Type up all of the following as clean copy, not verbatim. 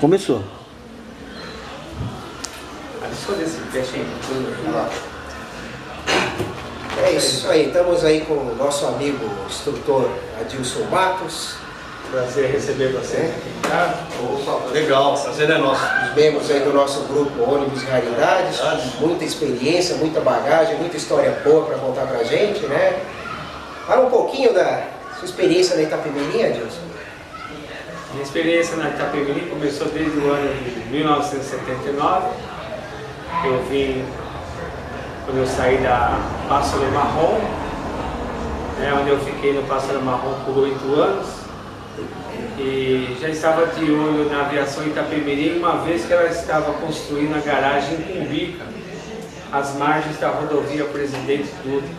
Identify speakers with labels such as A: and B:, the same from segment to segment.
A: Começou.
B: É isso aí, estamos aí com o nosso amigo instrutor Adilson Matos.
C: Prazer receber você aqui em casa.
D: Opa, legal, prazer é nosso.
B: Os membros aí do nosso grupo Ônibus e Raridades, muita experiência, muita bagagem, muita história boa para contar pra gente, né? Fala um pouquinho da sua experiência na Itapemirim, Adilson.
C: Minha experiência na Itapemirim começou desde o ano de 1979. Eu vim quando eu saí da Pássaro Marrom, onde eu fiquei no Pássaro Marrom por 8 anos. E já estava de olho na aviação Itapemirim, uma vez que ela estava construindo a garagem em Cumbica, às margens da rodovia Presidente Dutra.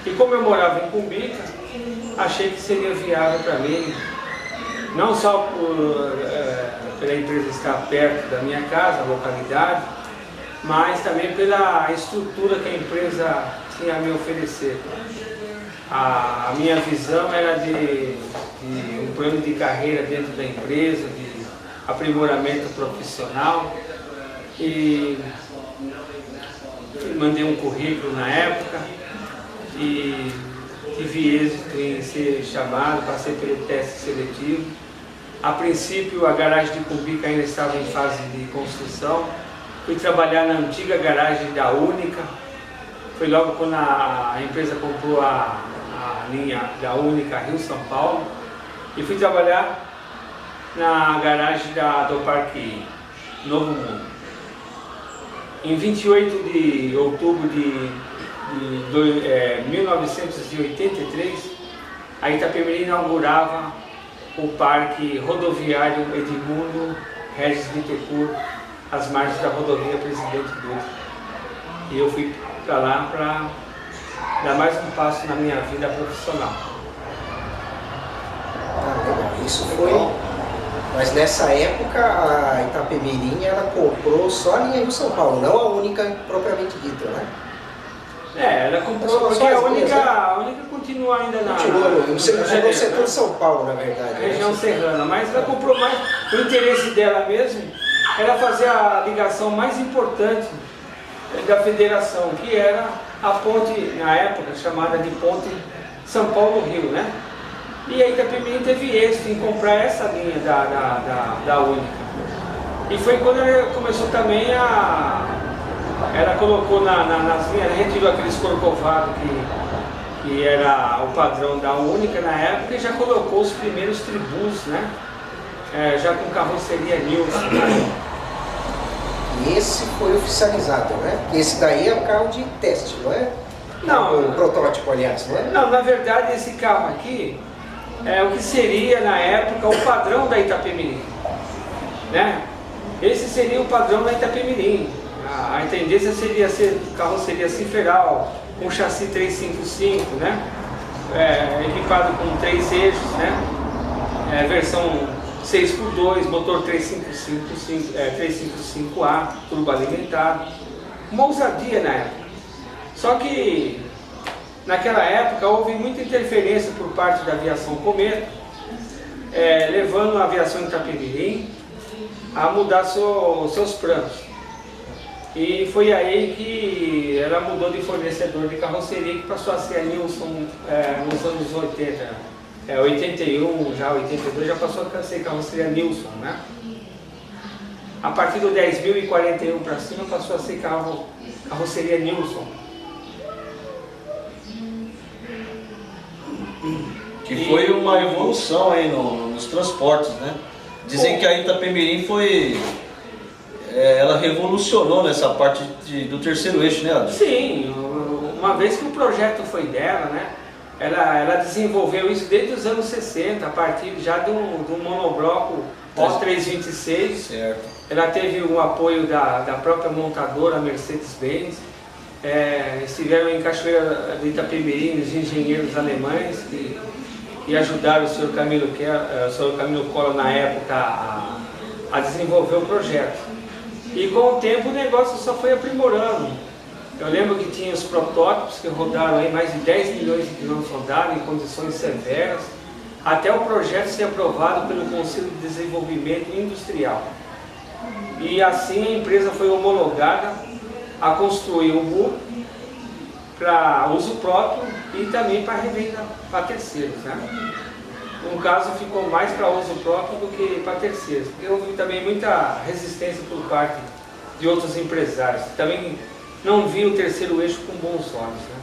C: E como eu morava em Cumbica, achei que seria viável para mim, não só pela empresa estar perto da minha casa, localidade, mas também pela estrutura que a empresa tinha a me oferecer. A minha visão era de um plano de carreira dentro da empresa, de aprimoramento profissional, e mandei um currículo na época e tive êxito em ser chamado, passei pelo teste seletivo. A princípio a garagem de Cumbica ainda estava em fase de construção, fui trabalhar na antiga garagem da Única, foi logo quando a empresa comprou a linha da Única Rio-São Paulo, e fui trabalhar na garagem do Parque Novo Mundo. Em 28 de outubro de 1983, a Itapemirim inaugurava o Parque Rodoviário Edmundo Regis Bittencourt, às margens da rodovia Presidente Dutra. E eu fui para lá para dar mais um passo na minha vida profissional.
B: Legal. Isso foi... Mas nessa época a Itapemirim ela comprou só a linha Rio São Paulo, não a Única propriamente dita, né?
C: Ela comprou, porque a única continua ainda na...
B: Continua no setor de São Paulo, na verdade.
C: A região serrana, mas ela comprou mais... O interesse dela mesmo era fazer a ligação mais importante da federação, que era a ponte, na época, chamada de Ponte São Paulo-Rio, né? E a Itapemirim teve êxito em comprar essa linha da Única. E foi quando ela começou também ela colocou nas linhas, ela retirou aqueles corcovados que era o padrão da Única na época, e já colocou os primeiros tribus, né? Já com carroceria Nilson.
B: E esse foi oficializado, né? Esse daí é um carro de teste, não é?
C: Não.
B: Um protótipo, aliás, não é?
C: Não, na verdade esse carro aqui é o que seria na época o padrão da Itapemirim, né? Esse seria o padrão da Itapemirim. A tendência seria ser carroceria ciferal, com chassi 355, né? Equipado com 3 eixos, né? Versão 6x2, motor 355A, turbo alimentado. Uma ousadia na época. Só que naquela época houve muita interferência por parte da aviação Cometa, levando a aviação Itapemirim a mudar seus planos. E foi aí que ela mudou de fornecedor de carroceria, que passou a ser a Nilson nos anos 80. 81, já 82, já passou a ser carroceria Nilson, né? A partir do 10.041 para cima passou a ser carroceria Nilson.
D: Que foi uma evolução aí nos transportes, né? Dizem que a Itapemirim ela revolucionou nessa parte do terceiro eixo, né, Adilson?
C: Sim, uma vez que o projeto foi dela, né? Ela desenvolveu isso desde os anos 60, a partir já de um monobloco O326.
D: Certo.
C: Ela teve o apoio da própria montadora Mercedes-Benz. Estiveram em Cachoeira do Itapemirim os engenheiros alemães que ajudaram o Sr. Camilo Collor na época a desenvolver o projeto. E com o tempo o negócio só foi aprimorando. Eu lembro que tinha os protótipos que rodaram aí mais de 10 milhões de quilômetros rodados em condições severas. até o projeto ser aprovado pelo Conselho de Desenvolvimento Industrial. E assim a empresa foi homologada a construir o burro para uso próprio e também para revenda para terceiros, né? No caso ficou mais para uso próprio do que para terceiros, porque houve também muita resistência por parte de outros empresários, que também não viam o terceiro eixo com bons olhos, né?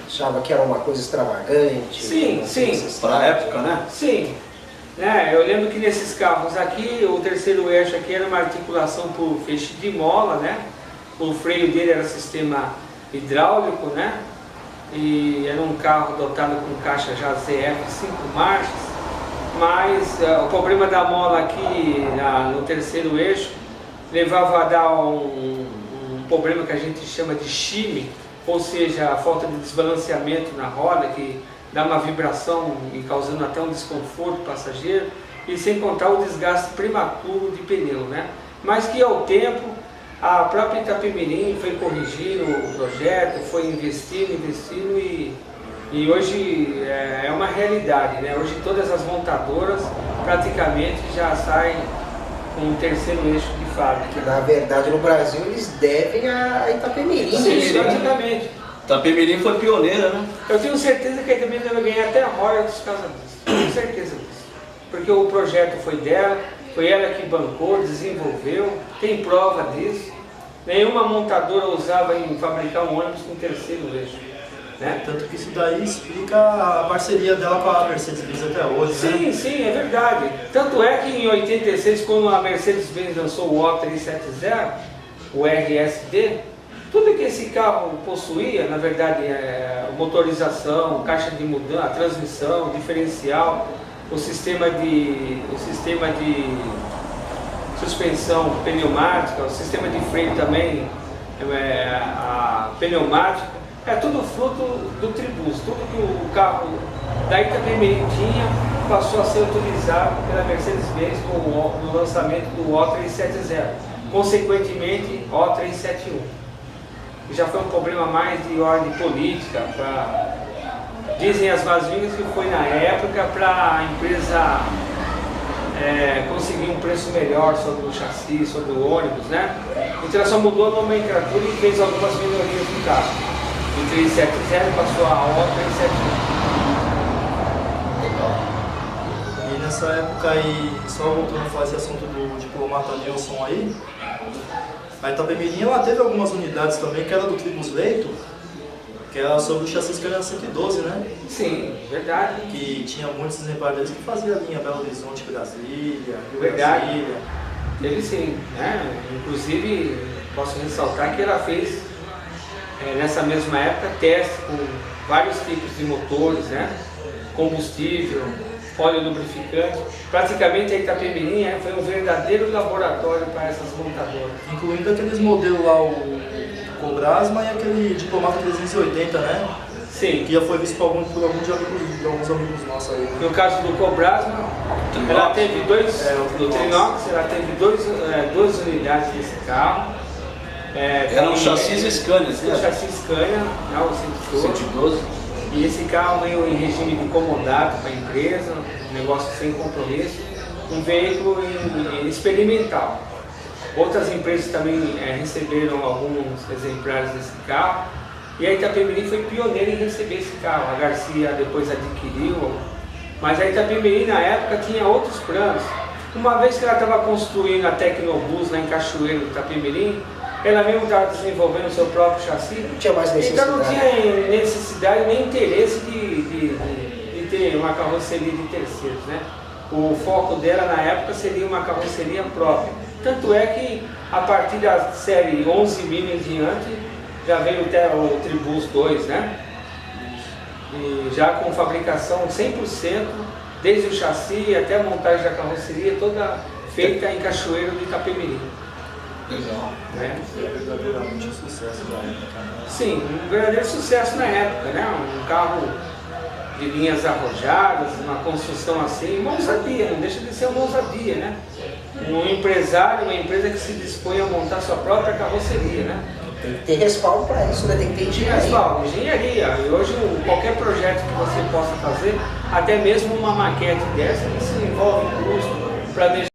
B: Achava que era uma coisa extravagante.
C: Sim, sim.
D: Para a época, né?
C: Sim. Né? Eu lembro que nesses carros aqui, o terceiro eixo aqui era uma articulação por feixe de mola, né? O freio dele era sistema hidráulico, né? E era um carro dotado com caixa já ZF 5 marchas, mas o problema da mola aqui no terceiro eixo levava a dar um problema que a gente chama de shimmy, ou seja, a falta de desbalanceamento na roda, que dá uma vibração e causando até um desconforto passageiro, e sem contar o desgaste prematuro de pneu, né? Mas que ao tempo a própria Itapemirim foi corrigindo o projeto, foi investindo e hoje é uma realidade, né? Hoje todas as montadoras praticamente já saem com um terceiro eixo de fábrica.
B: Que na verdade no Brasil eles devem a Itapemirim.
C: Sim, praticamente.
D: Itapemirim foi pioneira, né?
C: Eu tenho certeza que a Itapemirim vai ganhar até royalties por causa disso. Tenho certeza disso. Porque o projeto foi dela, foi ela que bancou, desenvolveu, tem prova disso. Nenhuma montadora ousava em fabricar um ônibus com terceiro eixo. Né?
A: Tanto que isso daí explica a parceria dela com a Mercedes-Benz até hoje,
C: Sim,
A: né?
C: sim, é verdade. Tanto é que em 86, quando a Mercedes-Benz lançou o O370, o RSD, tudo que esse carro possuía, na verdade, motorização, caixa de mudança, transmissão, diferencial, o sistema de suspensão pneumática, o sistema de freio também, a pneumática, é tudo fruto do Tribus. Tudo que o carro da Itapemirim tinha passou a ser utilizado pela Mercedes-Benz no lançamento do O370, consequentemente O371. E já foi um problema mais de ordem política, dizem as más línguas que foi na época para a empresa conseguir um preço melhor sobre o chassi, sobre o ônibus, né? Então ela só mudou a nomenclatura e fez algumas melhorias no carro. Do 370 passou a O371.
A: E nessa época aí, só voltando a falar esse assunto do diplomata Nilson aí, a Itapemirim ela teve algumas unidades também que era do Tribus Leito, que era sobre o chassi Scania 112, né?
C: Sim, verdade.
A: Que tinha muitos exemplares deles que fazia a linha Belo Horizonte, Brasília, Rio
C: Verdade.
A: Brasília.
C: Teve sim, né? Inclusive, posso ressaltar que ela fez, nessa mesma época, teste com vários tipos de motores, né? Combustível, óleo lubrificante. Praticamente a Itapemirim foi um verdadeiro laboratório para essas montadoras.
A: Incluindo aqueles modelos lá, o Cobrasma e aquele Diplomata 380, né?
C: Sim.
A: Que já foi visto por alguns amigos nossos aí.
C: No caso do Cobrasma, ela teve do Trinox, ela teve duas unidades desse carro.
D: Eram chassis Scania,
C: O chassi Scania, né, o
D: 112.
C: E esse carro veio em regime de comodato para a empresa, um negócio sem compromisso, um veículo experimental. Outras empresas também receberam alguns exemplares desse carro, e a Itapemirim foi pioneira em receber esse carro. A Garcia depois adquiriu, mas a Itapemirim na época tinha outros planos. Uma vez que ela estava construindo a Tecnobus lá em Cachoeiro do Itapemirim, ela mesmo estava desenvolvendo o seu próprio chassi,
B: Não tinha mais necessidade.
C: então não tinha necessidade nem interesse de ter uma carroceria de terceiros, né? O foco dela na época seria uma carroceria própria. Tanto é que a partir da série 11.000 em diante já veio até o Tribus 2, né? E já com fabricação 100%, desde o chassi até a montagem da carroceria, toda feita em Cachoeiro do Itapemirim.
D: Legal.
C: Né?
A: Foi verdadeiramente um sucesso na época, né?
C: Sim, um verdadeiro sucesso na época, né? Um carro de linhas arrojadas, uma construção assim, uma ousadia, não deixa de ser uma ousadia, né? Um empresário, uma empresa que se dispõe a montar sua própria carroceria, né?
B: Tem que ter respaldo para isso, né? Tem que ter engenharia.
C: Pessoal, engenharia. E hoje qualquer projeto que você possa fazer, até mesmo uma maquete dessa, isso envolve custo, planejamento.